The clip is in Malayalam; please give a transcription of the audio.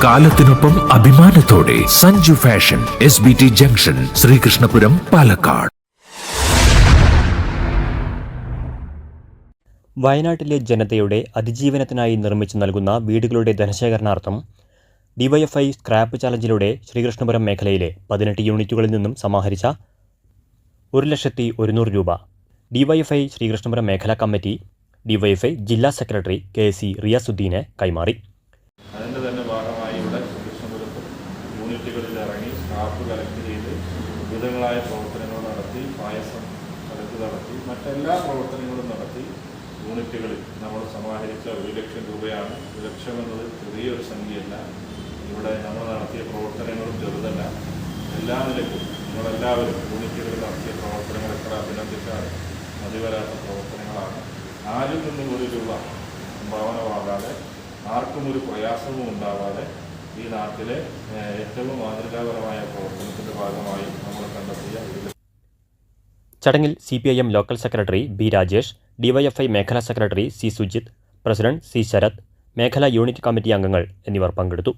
കാലത്തിനൊപ്പം അഭിമാനത്തോടെ Sanju fashion SBT junction, Sreekrishnapuram, Palakkad. വയനാട്ടിലെ ജനതയുടെ അതിജീവനത്തിനായി നിർമ്മിച്ചു നൽകുന്ന വീടുകളുടെ ധനശേഖരണാർത്ഥം DYFI സ്ക്രാപ്പ് ചാലഞ്ചിലൂടെ ശ്രീകൃഷ്ണപുരം മേഖലയിലെ 18 യൂണിറ്റുകളിൽ നിന്നും സമാഹരിച്ച 1,100,000 രൂപ DYFI ശ്രീകൃഷ്ണപുരം മേഖലാ കമ്മിറ്റി DYFI ജില്ലാ സെക്രട്ടറി KC റിയാസുദ്ദീന് കൈമാറി. അതിൻ്റെ തന്നെ ഭാഗമായി ഇവിടെ ശ്രീകൃഷ്ണപുരത്ത് യൂണിറ്റുകളിൽ ഇറങ്ങി സ്ക്രാപ്പ് കളക്ട് ചെയ്ത് വിവിധങ്ങളായ പ്രവർത്തനങ്ങൾ നടത്തി, പായസം കളക്ട് നടത്തി, മറ്റെല്ലാ പ്രവർത്തനങ്ങളും നടത്തി യൂണിറ്റുകളിൽ നമ്മൾ സമാഹരിച്ച 1,00,000 രൂപയാണ്. 1,00,000 എന്നത് ചെറിയൊരു സംഖ്യയല്ല. ഇവിടെ നമ്മൾ നടത്തിയ പ്രവർത്തനങ്ങളും ചെറുതല്ല. എല്ലാ നിലയ്ക്കും നിങ്ങളെല്ലാവരും യൂണിറ്റുകളിൽ നടത്തിയ പ്രവർത്തനങ്ങൾ എത്ര അഭിനന്ദിച്ചാൽ മതിവരാത്ത പ്രവർത്തനങ്ങളാണ്. ആരിൽ നിന്നും 1 രൂപ സംഭാവനമാകാതെ, ആർക്കും ഒരു പ്രയാസവും ഉണ്ടാവാതെ ഈ നാട്ടിലെ ഏറ്റവും മാതൃകാപരമായ പ്രവർത്തനത്തിൻ്റെ ഭാഗമായി നമ്മൾ കണ്ടെത്തിയ ചടങ്ങിൽ CPIM local secretary B Rajesh, DYFI മേഖലാ secretary C Sujith, president C Sarath, മേഖലാ യൂണിറ്റ് കമ്മിറ്റി അംഗങ്ങൾ എന്നിവർ പങ്കെടുത്തു.